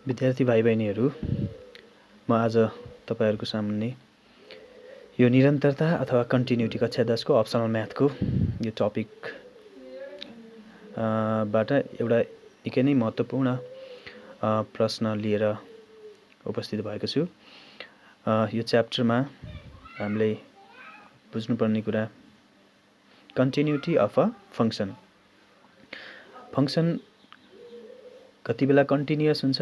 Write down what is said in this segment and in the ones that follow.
विद्यार्थी भाइ बहिनीहरू, म आज तपाईहरुको सामुन्ने यो निरन्तरता अथवा कन्टिन्युटी कक्षा 10 को अप्सनल म्याथको यो टपिक बाट एउटा निकै नै महत्त्वपूर्ण प्रश्न लिएर उपस्थित भएको छु। यो च्याप्टरमा हामीले बुझ्नुपर्ने कुरा continuity of a function. Function कति बेला कन्टिन्युअस हुन्छ,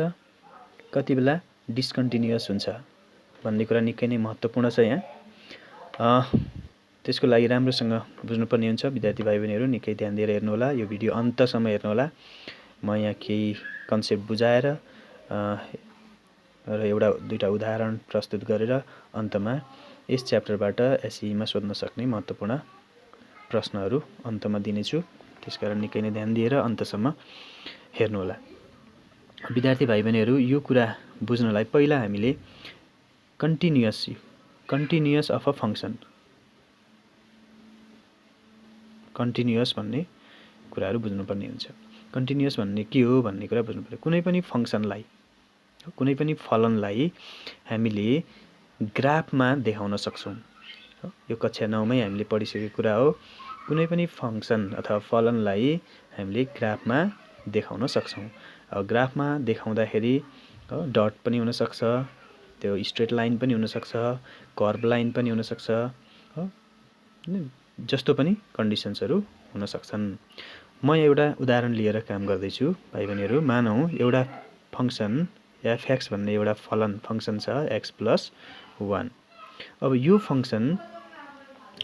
कति बेला डिस्कन्टिन्युअस हुन्छ भन्ने कुरा निकै नै महत्त्वपूर्ण छ। यहाँ त्यसको लागि राम्रोसँग बुझ्नुपर्ने हुन्छ। विद्यार्थी भाइ बहिनीहरू निकै ध्यान दिएर हेर्नुहोला, यो भिडियो अन्तसम्म हेर्नुहोला। म यहाँ केही कन्सेप्ट बुझाएर र एउटा दुईटा उदाहरण प्रस्तुत गरेर अन्तमा यस च्याप्टरबाट एसईमा सोध्न सक्ने महत्त्वपूर्ण प्रश्नहरू अन्तमा दिनेछु। त्यसकारण निकै नै ध्यान दिएर अन्तसम्म हेर्नुहोला। विद्यार्थी भाइ बहिनीहरू, यो कुरा बुझ्नलाई पहिला हामीले continuous of a function, continuous भन्ने कुराहरू बुझ्नुपर्ने हुन्छ। कन्टिन्युअस भन्ने के हो भन्ने कुरा बुझ्नुपर्छ। कुनै पनि फंक्सनलाई, कुनै पनि फलनलाई हामीले ग्राफमा देखाउन सक्छौं। यो कक्षा 9 मै हामीले पढिसकेको कुरा हो। कुनै पनि फंक्सन अथवा फलनलाई हामीले ग्राफमा देखाउन सक्छौं। ग्राफमा देखाउँदाखेरि डट पनि हुन सक्छ, त्यो स्ट्रेट लाइन पनि हुन सक्छ, कर्भ लाइन पनि हुन सक्छ, जस्तो पनि कन्डिसन्सहरू हुन सक्छन्। म एउटा उदाहरण लिएर काम गर्दैछु भाइ बहिनीहरू। मानौं एउटा फंक्सन fx भन्ने एउटा फलन फंक्सन छ x + 1। अब यो फंक्सन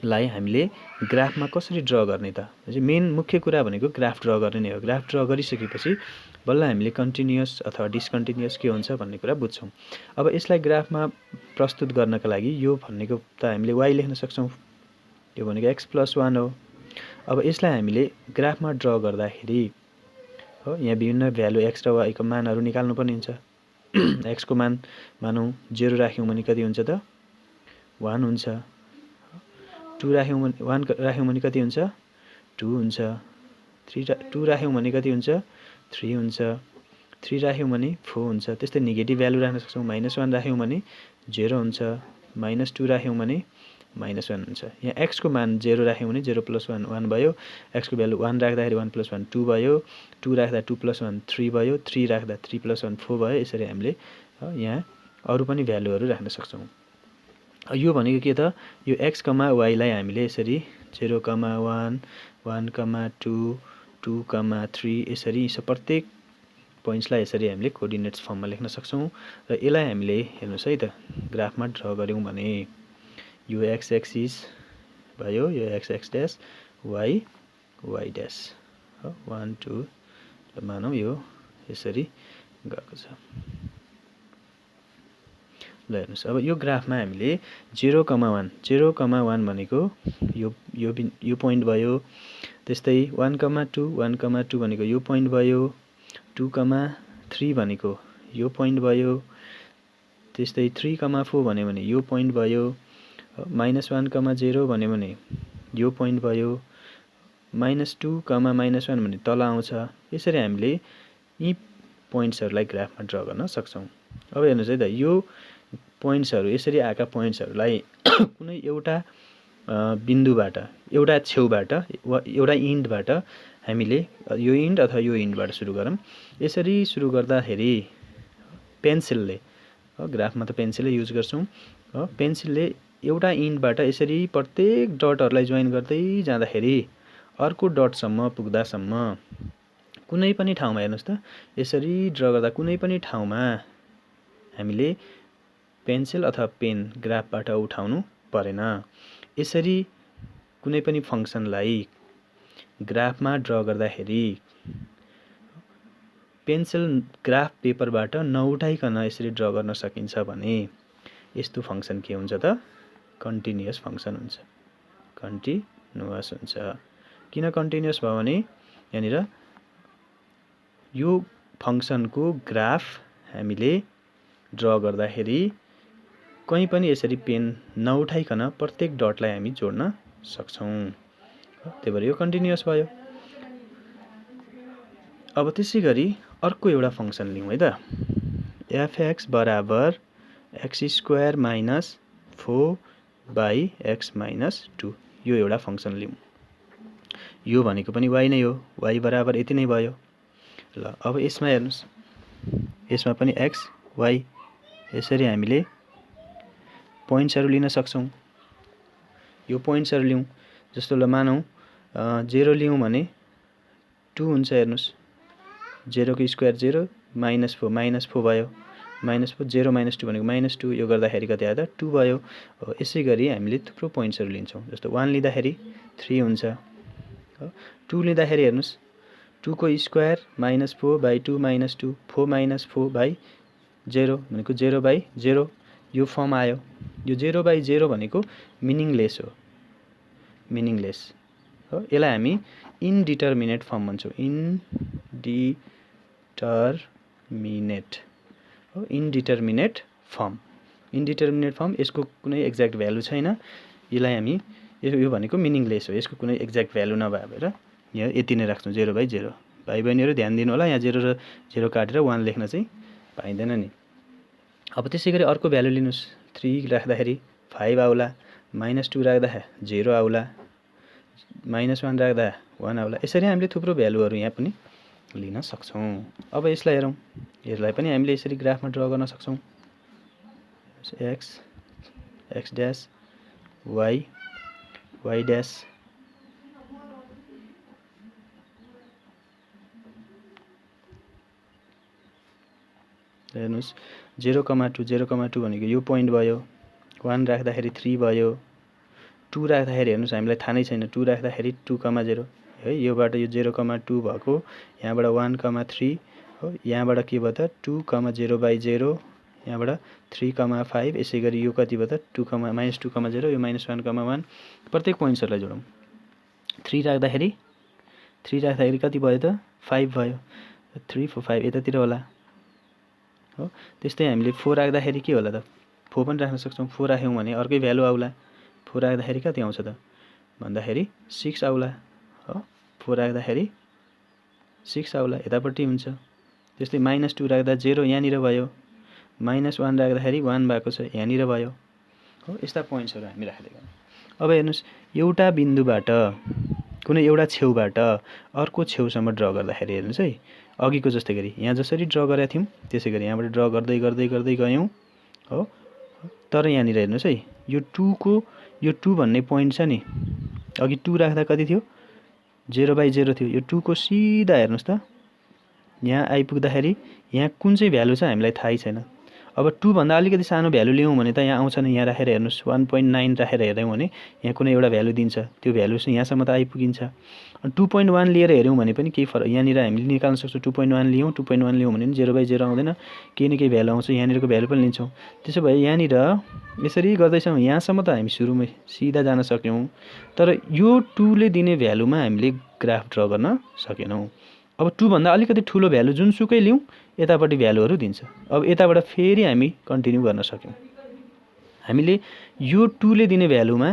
लाई हामीले ग्राफमा कसरी ड्रा गर्ने त? मेन मुख्य कुरा भनेको ग्राफ ड्रा गर्ने नै हो। ग्राफ ड्रा गरिसकेपछि बल्ल हामीले कन्टिन्युअस अथवा डिस्कन्टिन्युअस के हुन्छ भन्ने कुरा बुझ्छौं। अब यसलाई ग्राफमा प्रस्तुत गर्नका लागि यो भनेको त हामीले y लेख्न सक्छौं। यो भनेको x + 1 हो। अब यसलाई हामीले ग्राफमा ड्रा गर्दाखेरि हो, यहाँ विभिन्न भ्यालु x र y को मानहरू निकाल्नु पर्ने हुन्छ। x को मान मानौं 0 राख्यौं भने कति हुन्छ त? 1 हुन्छ। 2 राख्यौं भने 1 राख्यौं भने कति हुन्छ? 2 हुन्छ। 2 राख्यौं भने कति हुन्छ? 3 हुन्छ। 3 राख्यौं भने 4 हुन्छ। त्यस्तै नेगेटिभ भ्यालु राख्न सक्छौं। -1 राख्यौं भने 0 हुन्छ। -2 राख्यौं भने -1 हुन्छ। यहाँ x को मान 0 राख्यौं भने 0 + 1 1 भयो। x को भ्यालु 1 राख्दाखेरि 1 + 1 2 भयो। 2 राख्दा 2 + 1 3 भयो। 3 राख्दा 3 + 1 4 भयो। यसरी हामीले यहाँ अरु पनि भ्यालुहरु राख्न सक्छौं। यो भनेको के त? यो x, y लाई हामीले यसरी 0, 1, 1, 2, 2, 3 यसरी प्रत्येक पोइन्ट्सलाई यसरी हामीले कोअर्डिनेट्स फर्ममा लेख्न सक्छौं। र यसलाई हामीले हेर्नुस् है त ग्राफमा ड्रा गर्यौं भने यो x एक्सिस भयो, यो x x dash, y y dash हो। 1 2 मानौं यो यसरी गएको छ। ल हेर्नुस्, अब यो ग्राफमा हामीले 0, 1 0, 1 भनेको यो पोइन्ट भयो। त्यस्तै 1, 2 1, 2 भनेको यो पोइन्ट भयो। 2, 3 भनेको यो पोइन्ट भयो। त्यस्तै 3, 4 भन्यो भने यो पोइन्ट भयो। -1, 0 भन्यो भने यो पोइन्ट भयो। -2, -1 भने तल आउँछ। यसरी हामीले यी पोइन्ट्सहरुलाई ग्राफमा ड्रा गर्न सक्छौं। अब हेर्नुस् है त, यो पोइन्ट्सहरु यसरी आएका पोइन्ट्सहरुलाई कुनै एउटा बिन्दुबाट, एउटा छेउबाट, एउटा इन्डबाट हामीले यो इन्ड अथवा यो इन्डबाट सुरु गरौँ। यसरी सुरु गर्दाखेरि पेन्सिलले, ग्राफमा त पेन्सिलै युज गर्छौं, पेन्सिलले एउटा इन्डबाट यसरी प्रत्येक डटहरुलाई जोइन गर्दै जाँदाखेरि अर्को डटसम्म पुग्दासम्म कुनै पनि ठाउँमा हेर्नुस् त, यसरी ड्रा गर्दा कुनै पनि ठाउँमा हामीले पेन्सिल अथवा पेन ग्राफबाट उठाउनु परेन। यसरी कुनै पनि फंक्सनलाई ग्राफमा ड्रा गर्दाखेरि पेन्सिल ग्राफ पेपरबाट नउठाइकन यसरी ड्रा गर्न सकिन्छ भने यस्तो फंक्सन के हुन्छ त? कन्टिन्युअस फंक्सन हुन्छ। कन्टिन्युअस हुन्छ। किन कन्टिन्युअस भयो भने यहाँनिर यो फंक्सनको ग्राफ हामीले ड्रा गर्दाखेरि कहीं पनि यसरी पेन नउठाइकन प्रत्येक डटलाई हामी जोड्न सक्छौं। त्यही भएर यो कन्टिन्युअस भयो। अब त्यसैगरी अर्को एउटा फंक्सन लिउँ है त। fx बराबर x square minus 4/x minus 2 यो एउटा फंक्सन लिउँ। यो भनेको पनि y नै हो, y बराबर यति नै भयो। ल अब यसमा हेर्नुस्, यसमा पनि x y यसरी हामीले पोइन्ट्सहरु लिन सक्छौं। यो पोइन्ट्सहरु लिउँ, जस्तो ल मानौं 0 लिउँ भने 2 हुन्छ। हेर्नुस् 0 को स्क्वायर 0 माइनस 4 भयो, माइनस 4 0 माइनस 2 भनेको माइनस 2, यो गर्दाखेरि कति आयो त 2 भयो। यसै गरी हामीले थुप्रो पोइन्ट्सहरु लिन्छौं, जस्तो 1 लिँदाखेरि 3 हुन्छ। 2 लिँदाखेरि हेर्नुस् 2 को स्क्वायर माइनस 4/2 माइनस 2 4 माइनस 4/0 भनेको 0/0 यो फर्म आयो। यो 0/0 भनेको मिनिङलेस हो, मिनिङलेस हो। यसलाई हामी इनडिटरमिनेट फर्म भन्छौं, इनडिटरमिनेट हो, इनडिटरमिनेट फर्म। इनडिटरमिनेट फर्म यसको कुनै एक्ज्याक्ट भ्यालु छैन, यसलाई हामी यो भनेको मिनिङलेस हो, यसको कुनै एक्ज्याक्ट भ्यालु नभएर यहाँ यति नै राख्छौं 0/0। भाइ बहिनीहरु ध्यान दिनु होला, यहाँ 0 र 0 काटेर 1 लेख्न चाहिँ पाइँदैन नि। अब त्यसैगरी अर्को भ्यालु लिनुस्, 3 राख्दाखेरि 5 आउला, माइनस 2 राख्दा 0 आउला, माइनस 1 राख्दा 1 आउला। यसरी हामीले थुप्रो भ्यालुहरु यहाँ पनि लिन सक्छौं। अब यसलाई हेरौं, यसलाई पनि हामीले यसरी ग्राफमा ड्रा गर्न सक्छौं। x x dash y y dash हेर्नुस् 0,2 0,2 भनेको यो पोइन्ट भयो, 1 राख्दाखेरि 3 भयो, 2 राख्दाखेरि हेर्नुस् हामीलाई थाहा नै छैन, 2 राख्दाखेरि 2,0 है, योबाट यो 0,2 भएको, यहाँबाट 1,3 हो, यहाँबाट के भयो त 2,0/0, यहाँबाट 3,5, यसैगरी यो कति भयो त -2,0, यो -1,1। प्रत्येक पोइन्ट्सहरुलाई जोडौं। 3 राख्दाखेरि कति भयो त 5 भयो, 3 4 5 यतातिर होला हो। त्यस्तै हामीले 4 राख्दाखेरि के होला त 4 पनि राख्न सक्छौं। 4 राख्यौं भने अर्कै भ्यालु आउला, 4 राख्दाखेरि कति आउँछ त भन्दाखेरि 6 आउला हो। 4 राख्दाखेरि 6 आउला, यतापट्टि हुन्छ। त्यस्तै -2 राख्दा 0 यहाँनिर भयो, -1 राख्दाखेरि 1 भएको छ यहाँनिर भयो हो। यस्ता पोइन्ट्सहरु हामी राख्दै गयौं। अब हेर्नुस् एउटा बिन्दुबाट कुनै एउटा छेउबाट अर्को छेउसम्म ड्रा गर्दाखेरि हेर्नुस् है, अघिको जस्तै गरी यहाँ जसरी ड्रा गरेका थियौं त्यसैगरी यहाँबाट ड्रा गर्दै गर्दै गर्दै गयौं हो। तर यहाँनिर हेर्नुस् है, यो 2 को यो 2 भन्ने पोइन्ट छ नि, अघि 2 राख्दा कति थियो 0/0 थियो। यो 2 को सिधा हेर्नुस् त यहाँ आइपुग्दाखेरि यहाँ कुन चाहिँ भ्यालु छ हामीलाई थाहै छैन। अब 2 भन्दा अलिकति सानो भ्यालु लियौं भने त यहाँ आउँछ नि, यहाँ राखेर हेर्नुस् 1.9 राखेर हेर्यौं भने यहाँ कुनै एउटा भ्यालु दिन्छ, त्यो भ्यालु चाहिँ यहाँसम्म त आइपुगिन्छ। 2.1 लिएर हेर्यौं भने पनि केही फरक, यहाँनिर हामीले निकाल्न सक्छौं। 2.1 लियौं 2.1 लियौं भने 0/0 आउँदैन, केही न केही भ्यालु आउँछ, यहाँनिरको भ्यालु पनि लिन्छौं। त्यसो भए यहाँनिर यसरी गर्दैछौं, यहाँसम्म त हामी सुरुमै सिधा जान सक्यौं, तर यो 2 ले दिने भ्यालुमा हामीले ग्राफ ड्रा गर्न सकेनौं। अब 2 भन्दा अलिकति ठूलो भ्यालु जुनसुकै लियौं यतापट्टि भ्यालुहरु दिन्छ। अब यताबाट फेरि हामी कन्टिन्यु गर्न सक्यौं। हामीले यो 2 ले दिने भ्यालुमा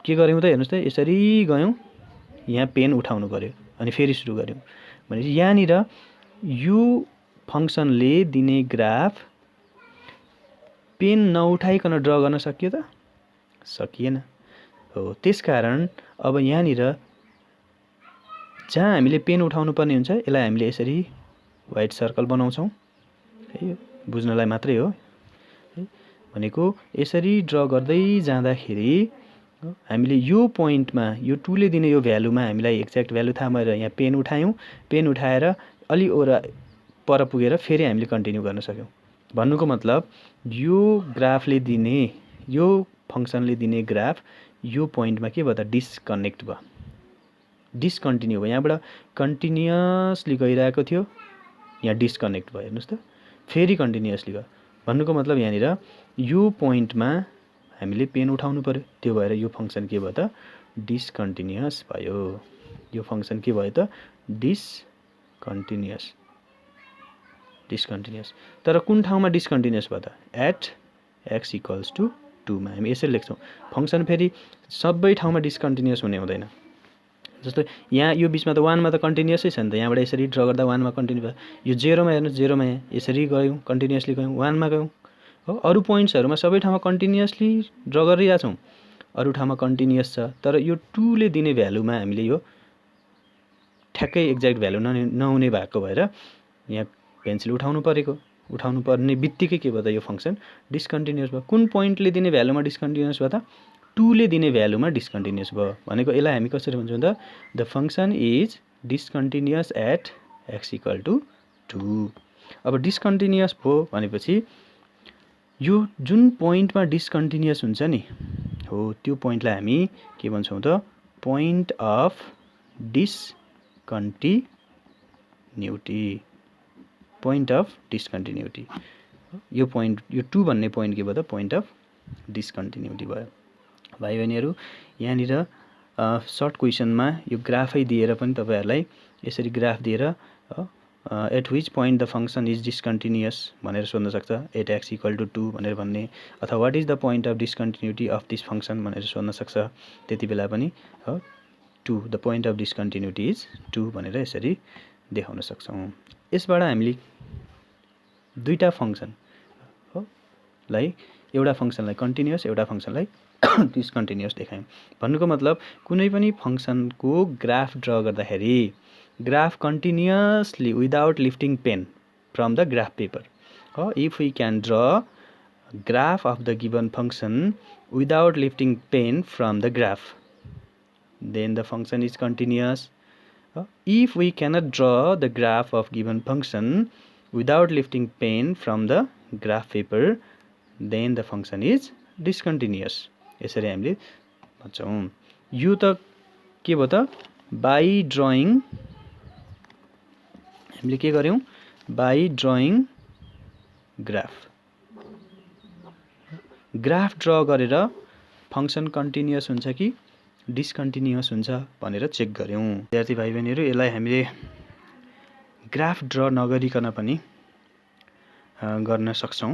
के गर्यौं त हेर्नुस् त, यसरी गयौं, यहाँ पेन उठाउनु पर्यो अनि फेरि सुरु गर्यौं भने यहाँनिर यो फंक्सनले दिने ग्राफ पेन नउठाइकन ड्रा गर्न सकियो त सकिएन हो। त्यसकारण अब यहाँनिर जहाँ हामीले पेन उठाउनु पर्ने हुन्छ यसलाई हामीले यसरी व्हाइट सर्कल बनाउँछौं है, बुझ्नलाई मात्रै हो है। भनेको यसरी ड्रा गर्दै जाँदाखेरि हामीले यो पोइन्टमा यो 2 ले दिने यो भ्यालुमा हामीलाई एक्ज्याक्ट भ्यालु थाहा भएर यहाँ पेन उठायौं, पेन उठाएर अलि ओरा पर पुगेर फेरि हामीले कन्टिन्यु गर्न सक्यौं। भन्नुको मतलब यो ग्राफले दिने, यो फंक्सनले दिने ग्राफ यो पोइन्टमा के भयो त डिस्कनेक्ट भयो, डिस्कन्टिन्यु भयो। यहाँबाट कन्टिन्युअसली गइरहेको थियो, यहाँ डिस्कनेक्ट भयो। हेर्नुस् त फेरि कन्टिन्युअसली गयो। भन्नुको मतलब यहाँनिर यो पोइन्टमा हामीले पेन उठाउनु पर्यो, त्यो भएर यो फंक्सन के भयो त डिस्कन्टिन्युअस भयो। यो फंक्सन के भयो त डिस्कन्टिन्युअस। तर कुन ठाउँमा डिस्कन्टिन्युअस भयो त एट x = 2 मा। हामी यसरी लेख्छौं, फंक्सन फेरि सबै ठाउँमा डिस्कन्टिन्युअस हुने हुँदैन। जस्तो यहाँ यो बिचमा त 1 मा त कन्टिन्युअसै छ नि त, यहाँबाट यसरी ड्र गर्दा 1 मा कन्टिन्यू भयो। यो 0 मा हेर्नुहोस्, 0 मा यहाँ यसरी गयौँ, कन्टिन्युअसली गयौँ, 1 मा गयौँ हो। अरू पोइन्ट्सहरूमा सबै ठाउँमा कन्टिन्युअसली ड्र गरिरहेको छौँ, अरू ठाउँमा कन्टिन्युअस छ। तर यो 2 ले दिने भ्यालुमा हामीले यो ठ्याक्कै एक्ज्याक्ट भ्यालु नहुने भएको भएर यहाँ पेन्सिल उठाउनु परेको। उठाउनु पर्ने बित्तिकै के भयो त यो फङ्सन डिस्कन्टिन्युअस भयो। कुन पोइन्टले दिने भ्यालुमा डिस्कन्टिन्युअस भयो त? 2 ले दिने भ्यालुमा डिस्कन्टिन्युअस भयो। भनेको यसलाई हामी कसरी भन्छौँ त? The function is discontinuous at x = 2। अब डिस्कन्टिन्युअस भयो भनेपछि यो जुन पोइन्टमा डिस्कन्टिन्युअस हुन्छ नि हो, त्यो पोइन्टलाई हामी के भन्छौँ त? Point of discontinuity. Point of discontinuity यो पोइन्ट, यो 2 भन्ने पोइन्ट के भयो त? पोइन्ट अफ डिस्कन्टिन्युटी भयो। भाइ बहिनीहरू, यहाँनिर सर्ट क्वेसनमा यो ग्राफै दिएर पनि तपाईहरुलाई यसरी ग्राफ दिएर at which point the function is discontinuous भनेर सोध्न सक्छ। एट x = 2 भनेर भन्ने, अथवा what is the point of discontinuity of this function भनेर सोध्न सक्छ। त्यति बेला पनि 2 the point of discontinuity is 2 भनेर यसरी देखाउन सक्छौं। यसबाट हामीले दुईटा फंक्शन हो लाई, एउटा फंक्शनलाई कन्टिन्युअस, एउटा फंक्शनलाई डिस्कन्टिन्युअस देखायौं। भन्नुको मतलब कुनै पनि फंक्शनको ग्राफ ड्र गर्दाखेरि graph continuously without lifting pen from the graph paper. If we can draw graph of the given function without lifting pen from the graph, then the function is continuous. If we cannot draw the graph of given function without lifting pen from the graph paper, then the function is discontinuous. यसरी हामीले भन्छौं। यो त के भयो त? by drawing, हामीले के गर्यौं? By drawing graph. Graph draw गरेर फंक्शन कन्टिन्युअस हुन्छ कि डिस्कन्टिन्युअस हुन्छ भनेर चेक गर्यौं। विद्यार्थी भाइ बहिनीहरु, यसलाई हामीले ग्राफ ड्र नगरिकन पनि गर्न सक्छौं।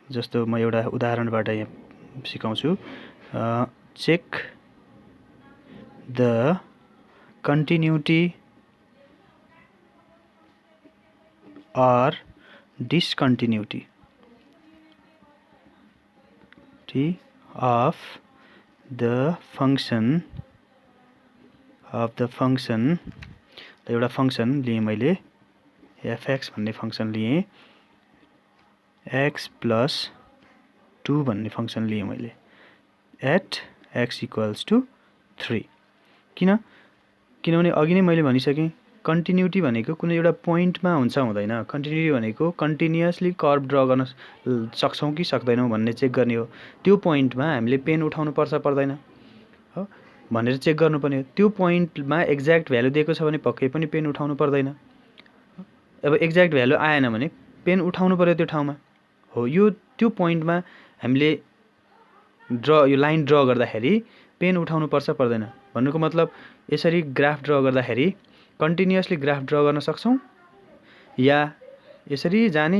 जस्तो म एउटा उदाहरणबाट यहाँ सिकाउँछु। Check the continuity or discontinuity of the function एउटा फंक्शन लिए मैले fx भन्ने फंक्शन लिए, x + 2 भन्ने फंक्शन लिए मैले at x = 3। किनभने अघि नै मैले भनिसकेँ, कन्टिन्युटी भनेको कुनै एउटा पोइन्टमा हुन्छ हुँदैन। कन्टिन्युटी भनेको कन्टिन्युअसली कर्भ ड्र गर्न सक्छौं कि सक्दैनौं भन्ने चेक गर्ने हो। त्यो पोइन्टमा हामीले पेन उठाउनु पर्छ पर्दैन हो भनेर चेक गर्नुपर्ने हो। त्यो पोइन्टमा एक्ज्याक्ट भ्यालु दिएको छ भने पक्कै पनि पेन उठाउनु पर्दैन। अब एक्ज्याक्ट भ्यालु आएन भने पेन उठाउनु पर्यो त्यो ठाउँमा हो। यो त्यो पोइन्टमा हामीले यो लाइन ड्र गर्दाखेरि पेन उठाउनु पर्छ पर्दैन भन्नुको मतलब यसरी ग्राफ ड्र गर्दाखेरि कन्टिन्युअसली ग्राफ ड्र गर्न सक्छौं, या यसरी जाने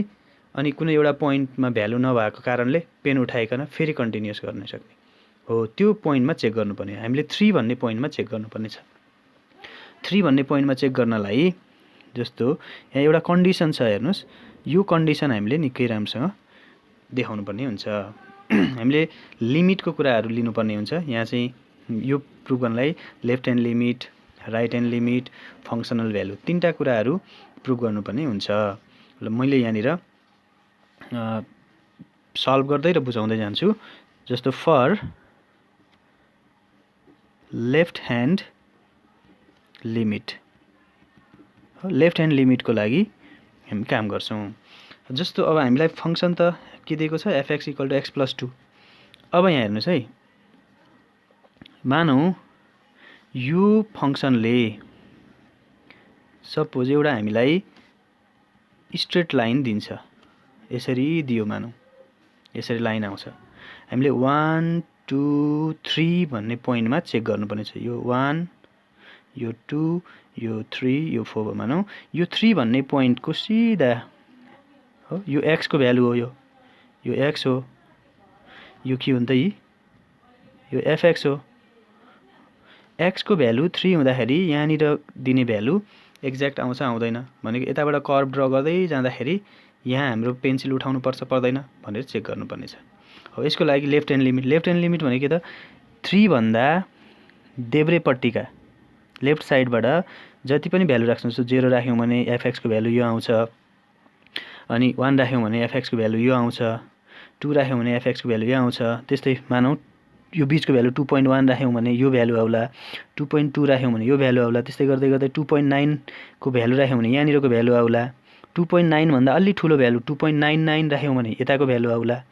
अनि कुनै एउटा पोइन्टमा भ्यालु नभएको कारणले पेन उठाइकन फेरि कन्टिन्युअस गर्न सक्ने हो। त्यो पोइन्टमा चेक गर्नुपर्ने, हामीले 3 भन्ने पोइन्टमा चेक गर्नुपर्ने छ। 3 भन्ने पोइन्टमा चेक गर्नलाई जस्तो यहाँ एउटा कन्डिसन छ, हेर्नुस्। यो कन्डिसन हामीले निकै राम्रोसँग देखाउनु पर्ने हुन्छ। हामीले लिमिटको कुराहरु लिनुपर्ने हुन्छ। यहाँ चाहिँ यो प्रुभ गर्नलाई left hand limit, right hand limit, functional value तीनटा कुराहरु प्रुभ गर्नुपर्ने हुन्छ। ल मैले यहाँनिर सल्भ गर्दै र बुझाउँदै जान्छु। जस्तो for left hand limit, left hand लिमिटको लागि हामी काम गर्छौं। जस्तो अब हामीलाई फंक्सन त के दिएको छ? fx = x + 2। अब यहाँ हेर्नुस् है, मानौ यो फंक्सनले सपोज एउटा हामीलाई स्ट्रेट लाइन दिन्छ। यसरी दियो मानौ, यसरी लाइन आउँछ। हामीले 1 2 3 भन्ने पोइन्टमा चेक गर्नुपर्ने छ। यो 1, यो 2, यो 3, यो 4 मानौ। यो 3 भन्ने पोइन्टको सिधा हो, यो x को भ्यालु हो। यो x हो। यो के हो त? यो fx हो। x को भ्यालु 3 हुँदाखेरि यहाँनिर दिने भ्यालु एक्ज्याक्ट आउँछ आउँदैन भनेको यताबाट कर्भ ड्र गर्दै जाँदाखेरि यहाँ हाम्रो पेन्सिल उठाउनु पर्छ पर्दैन भनेर चेक गर्नुपर्ने छ। अब यसको लागि लेफ्ट ह्यान्ड लिमिट भनेको त 3 भन्दा देब्रेपट्टिका लेफ्ट साइडबाट जति पनि भ्यालु राख्छौँ, सो 0 राख्यौँ भने fx को भ्यालु यो आउँछ, अनि 1 राख्यौँ भने fx को भ्यालु यो आउँछ, 2 राख्यौँ भने fx को भ्यालु यो आउँछ। त्यस्तै मानौँ यो बीचको भ्यालु 2.1 राख्यौँ भने यो भ्यालु आउला, 2.2 राख्यौँ भने यो भ्यालु आउला, त्यस्तै गर्दै गर्दै 2.9 को भ्यालु राख्यौँ भने यहाँनिरको भ्यालु आउला, 2.9 भन्दा अलि ठुलो भ्यालु 2.99 राख्यौँ भने यताको भ्यालु आउला,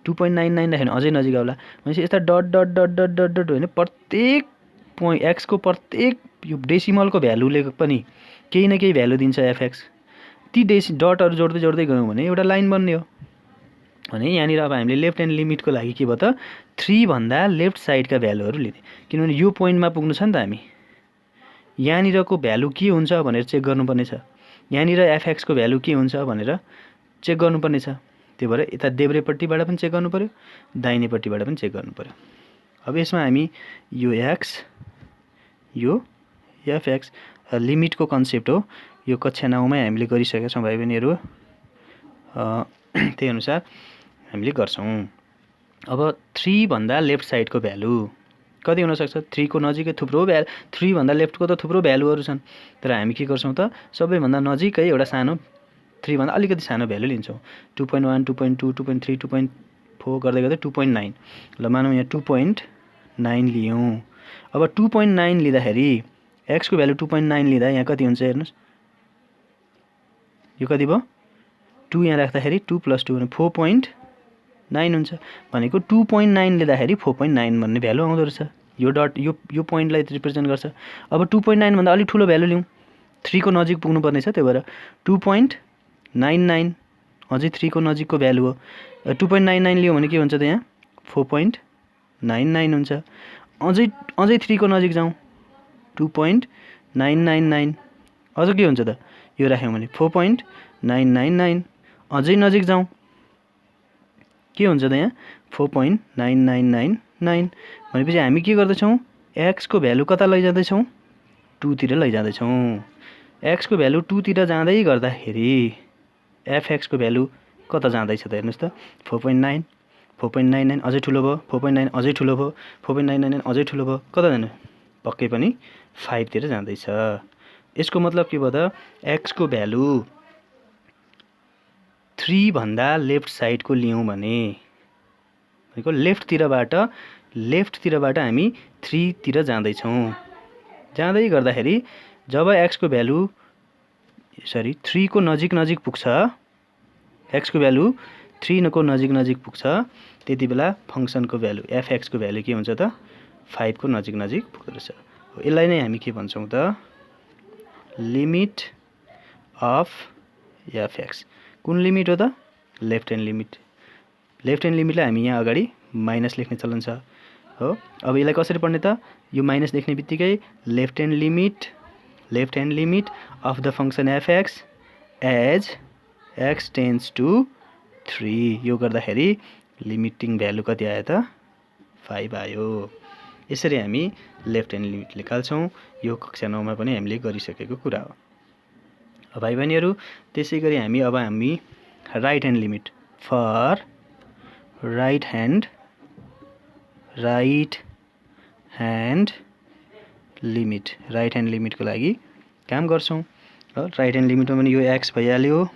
2.99 राख्यो भने अझै नजिक आउला। भनेपछि यस्ता dot dot dot dot dot dot होइन प्रत्येक x को प्रत्येक यो डेसिमलको भ्यालुले पनि केही न केही भ्यालु दिन्छ fx। ती डटहरू जोड्दै जोड्दै गयौँ भने एउटा लाइन बन्ने हो। भने यहाँनिर अब हामीले लेफ्ट ह्यान्ड लिमिटको लागि के भयो त 3 भन्दा लेफ्ट साइडका भ्यालुहरू लिने, किनभने यो पोइन्टमा पुग्नु छ नि त हामी, यहाँनिरको भ्यालु के हुन्छ भनेर चेक गर्नुपर्ने छ, यहाँनिर fx को भ्यालु के हुन्छ भनेर चेक गर्नुपर्ने छ। त्यो भएर यता देब्रेपट्टिबाट पनि चेक गर्नु पर्यो, दाहिनेपट्टिबाट पनि चेक गर्नु पर्यो। अब यसमा हामी यो x यो fx लिमिटको कन्सेप्ट हो, यो कक्षा 9 मै हामीले गरिसकेका छौँ भाइ बहिनीहरू। त्यही अनुसार हामीले गर्छौँ। अब 3 भन्दा लेफ्ट साइडको भ्यालु कति हुन सक्छ? 3 को नजिकै थुप्रो 3 भन्दा लेफ्टको त थुप्रो भ्यालुहरू छन्, तर हामी के गर्छौँ त सबैभन्दा नजिकै एउटा सानो 3 भन्दा अलिकति सानो भ्यालु लिन्छौँ। 2.1 2.2 2.3 2.4 गर्दै गर्दै 2.9 ल मानौँ यहाँ 2.9 लियौँ। अब 2.9 लिँदाखेरि x को भ्यालु 2.9 लिँदा यहाँ कति हुन्छ हेर्नुहोस्, यो कति भयो 2 यहाँ राख्दाखेरि 2 + 2 भने 4.9 हुन्छ। भनेको 2.9 लिँदाखेरि 4.9 भन्ने भ्यालु आउँदो रहेछ। यो डट यो पोइन्टलाई रिप्रेजेन्ट गर्छ। अब 2.9 भन्दा अलि ठुलो भ्यालु लिउँ, 3 को नजिक पुग्नु पर्ने छ, त्यही भएर 2.99 अझै 3 को नजिकको भ्यालु हो। 2.99 लियौँ भने के हुन्छ त यहाँ 4.99 हुन्छ। अझै 3 को नजिक जाउँ 2.999 अझ के हुन्छ त यो राख्यौँ भने 4.999 अझै नजिक जाउँ के हुन्छ त यहाँ 4.9999 भनेपछि हामी के गर्दैछौँ x को भ्यालु कता लैजाँदैछौँ 2 तिर लैजाँदैछौँ। x को भ्यालु 2 तिर जाँदै गर्दाखेरि fx को भ्यालु कता जाँदैछ त हेर्नुहोस् त 4.9 4.99 अझै ठुलो भयो, 4.9 अझै ठुलो भयो, 4.99 अझै ठुलो भयो, कता जाने पक्कै पनि 5 तिर जाँदैछ। यसको मतलब के भयो त x को भ्यालु 3 भन्दा लेफ्ट साइडको लियौँ भने भनेको लेफ्टतिरबाट हामी 3 तिर जाँदैछौँ। जाँदै गर्दाखेरि जब x को भ्यालु 3 को नजिक पुग्छ, x को भ्यालु 3 को नजिक पुग्छ, त्यति बेला फंक्सनको भ्यालु fx को भ्यालु के हुन्छ त 5 को नजिक पुग्दो रहेछ। यसलाई नै हामी के भन्छौँ त लिमिट अफ fx। कुन लिमिट हो त left hand limit. Left hand लिमिटलाई हामी यहाँ अगाडि माइनस लेख्ने चलन छ हो। अब यसलाई कसरी पढ्ने त यो माइनस लेख्ने बित्तिकै left hand limit of the function fx as x tends to 3 यो गर्दाखेरि लिमिटिङ भ्यालु कति आयो त 5 आयो। यसरी हामी लेफ्ट ह्यान्ड लिमिट निकाल्छौँ। यो कक्षा 9 मा पनि हामीले गरिसकेको कुरा हो। भाइ बहिनीहरू त्यसैगरी हामी right hand limit for right hand लिमिटको लागि काम गर्छौँ। राइट ह्यान्ड लिमिटमा पनि यो x भइहाल्यो,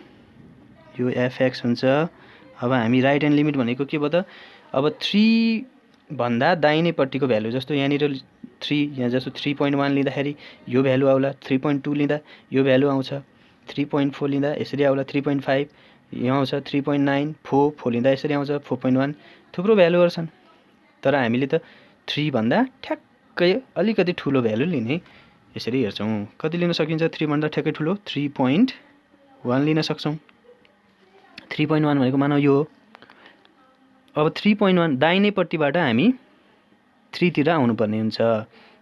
यो fx हुन्छ। अब हामी राइट ह्यान्ड लिमिट भनेको के भयो त अब 3 भन्दा दाहिनेपट्टिको भ्यालु जस्तो यहाँनिर 3 यहाँ जस्तो 3.1 लिँदाखेरि यो भ्यालु आउला, 3.2 लिँदा यो भ्यालु आउँछ, 3.4 लिँदा यसरी आउला, 3.5 यहाँ आउँछ, 3.9 4 लिँदा यसरी आउँछ, 4.1 थुप्रो भ्यालुहरू छन्। तर हामीले त 3 भन्दा ठ्याक्कै अलिकति ठुलो भ्यालु लिने यसरी हेर्छौँ। कति लिन सकिन्छ 3 भन्दा ठ्याक्कै ठुलो 3.1 लिन सक्छौँ। 3.1 भनेको मानौ यो। अब 3.1 दाहिनेपट्टिबाट हामी 3 तिर आउनुपर्ने हुन्छ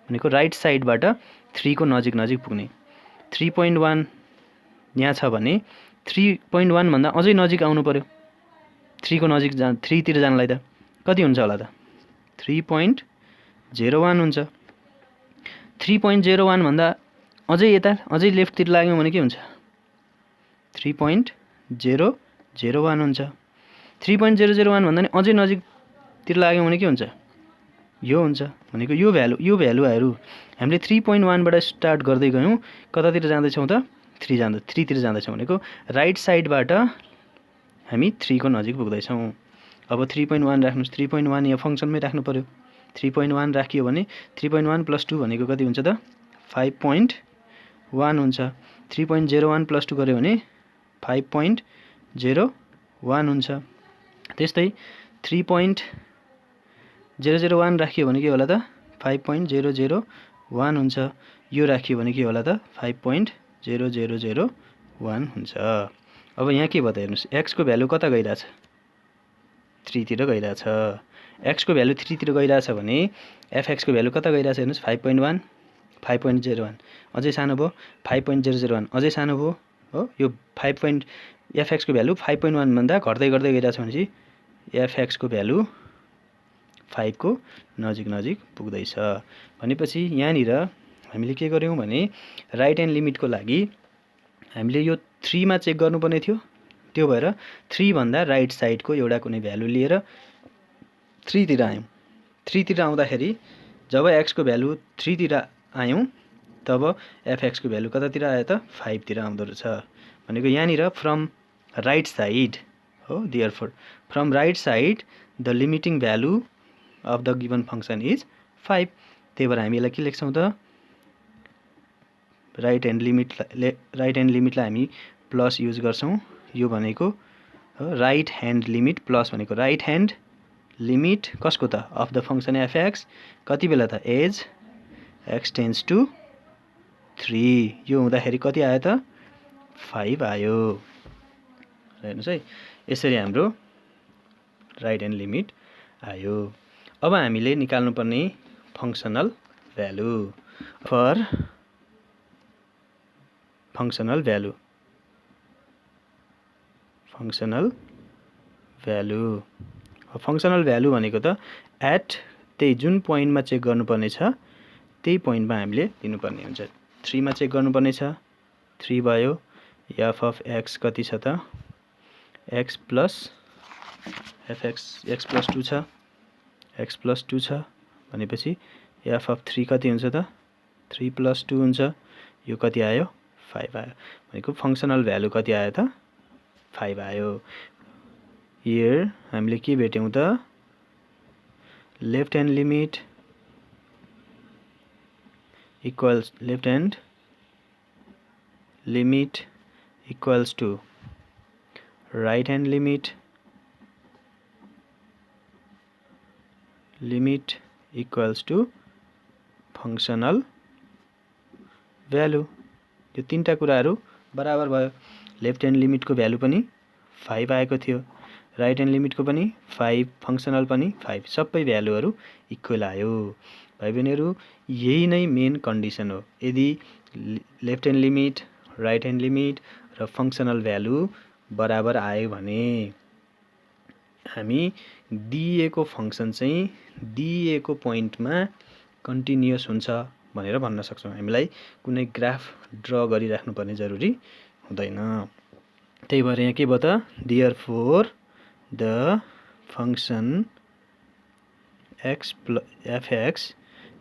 भनेको राइट साइडबाट 3 को नजिक पुग्ने। 3.1 यहाँ छ भने 3.1 भन्दा अझै नजिक आउनु पर्यो। 3 को नजिक 3 तिर जानलाई त कति हुन्छ होला त 3.01 हुन्छ। 3.01 भन्दा अझै यता अझै लेफ्टतिर लाग्यौँ भने के हुन्छ 3.001 हुन्छ 3.001 भन्दा नि अझै नजिकतिर लाग्यौँ भने के हुन्छ यो हुन्छ भनेको यो भ्यालुहरू हामीले 3.1 बाट स्टार्ट गर्दै गयौँ कतातिर जाँदैछौँ त 3 तिर जाँदैछौँ भनेको राइट साइडबाट हामी 3 को नजिक पुग्दैछौँ अब 3.1 राख्नुस् 3.1 यहाँ फंक्सनमै राख्नु पर्यो 3.1 राखियो भने 3.1 + 2 भनेको कति हुन्छ त 5.1 हुन्छ 3.01 + 2 गर्यो भने 5.01 हुन्छ त्यस्तै 3.001 राखियो भने के होला त 5.001 हुन्छ यो राखियो भने के होला त 5.0001 हुन्छ अब यहाँ के भयो त हेर्नुस् x को भ्यालु कता गइराछ 3 तिर गइराछ x को भ्यालु 3 तिर गइराछ भने fx को भ्यालु कता गइराछ हेर्नुस् 5.1 5.01 अझै सानो भयो 5.001 अझै सानो भयो हो यो fx को भ्यालु 5.1 भन्दा घट्दै गइराछ भनेपछि fx को भ्यालु 5 को नजिक पुग्दैछ भनेपछि यहाँनिर हामीले के गर्यौं भने राइट ह्यान्ड लिमिटको लागि हामीले यो 3 मा चेक गर्नुपर्ने थियो त्यो भएर 3 भन्दा राइट साइडको एउटा कुनै भ्यालु लिएर 3 तिर आयौं 3 तिर आउँदाखेरि जब x को भ्यालु 3 तिर आयौं तब fx को भ्यालु कतातिर आयो त 5 तिर आउँदो रहेछ भनेको यहाँनिर फ्रम राइट साइड हो therefore from right side the limiting value of the given function is 5 त्यही भएर हामी यसलाई के लेख्छौं त राइट ह्यान्ड लिमिटलाई हामी प्लस युज गर्छौं यो भनेको राइट ह्यान्ड लिमिट प्लस भनेको राइट ह्यान्ड लिमिट कसको त अफ द फंक्सन fx कति बेला त एज x टेन्ड्स टु 3 यो हुँदाखेरि कति आयो त 5 आयो हेर्नुस् है यसरी हाम्रो राइट ह्यान्ड लिमिट आयो अब हामीले निकाल्नु पर्ने फंक्सनल भ्यालु फर फंक्सनल भ्यालु भनेको त एट त्यही जुन पोइन्टमा चेक गर्नुपर्ने छ त्यही पोइन्टमा हामीले दिनुपर्ने हुन्छ 3 मा चेक गर्नुपर्ने छ 3 भयो f अफ x कति छ त x plus fx x plus 2 छ x प्लस 2 छ भनेपछि f अफ 3 कति हुन्छ त 3 प्लस 2 हुन्छ यो कति आयो 5 आयो भनेको फंक्सनल भ्यालु कति आयो त 5 आयो हियर हामीले के भेट्यौं त left hand limit equals left hand limit equals to right hand limit equals to functional value यो तीनटा कुराहरु बराबर भयो लेफ्ट ह्यान्ड लिमिटको भ्यालु पनि 5 आएको थियो राइट ह्यान्ड लिमिटको पनि 5 फंक्सनल पनि 5 सबै भ्यालुहरु इक्वल आयो भाइ बहिनीहरु यही नै मेन कन्डिसन हो यदि left hand limit right hand limit र फंक्सनल भ्यालु बराबर आयो भने हामी दिएको फंक्सन चाहिँ दिएको पोइन्टमा कन्टिन्युअस हुन्छ भनेर भन्न सक्छौं हामीलाई कुनै ग्राफ ड्रा गरिराख्नु पर्ने जरुरी हुँदैन त्यही भएर यहाँ के भयो त therefore the function fx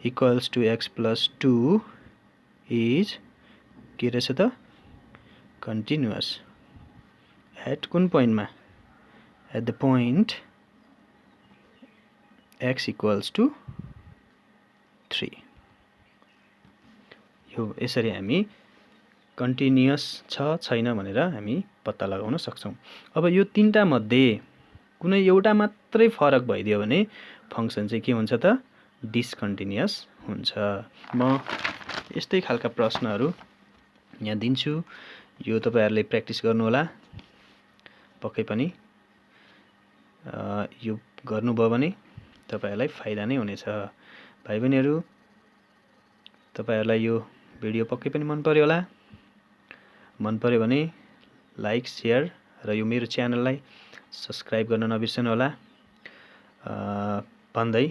equals to x plus 2 is के रहेछ त कन्टिन्युअस एट कुन पोइन्टमा at the point x equals to 3 यो यसरी हामी कन्टिन्युअस छ छैन भनेर हामी पत्ता लगाउन सक्छौं अब यो तीनटा मध्ये कुनै एउटा मात्रै फरक भइदियो भने फंक्सन चाहिँ के हुन्छ त डिसकन्टिन्युअस हुन्छ म यस्तै खालका प्रश्नहरु यहाँ दिन्छु यो तपाईहरुले प्र्याक्टिस गर्नु होला पक्कै पनि यो गर्नुभयो भने तपाईहरुलाई फाइदा नै हुनेछ भाइ बहिनीहरु तपाईहरुलाई यो भिडियो पक्कै पनि मन पर्यो होला मन पर्यो भने लाइक शेयर र यो मेरो च्यानललाई सब्स्क्राइब गर्न नबिर्सनु होला भन्दै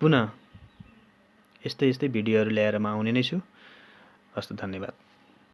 पुनः यस्तै भिडियोहरू ल्याएर म आउने नै छु। हस्त, धन्यवाद।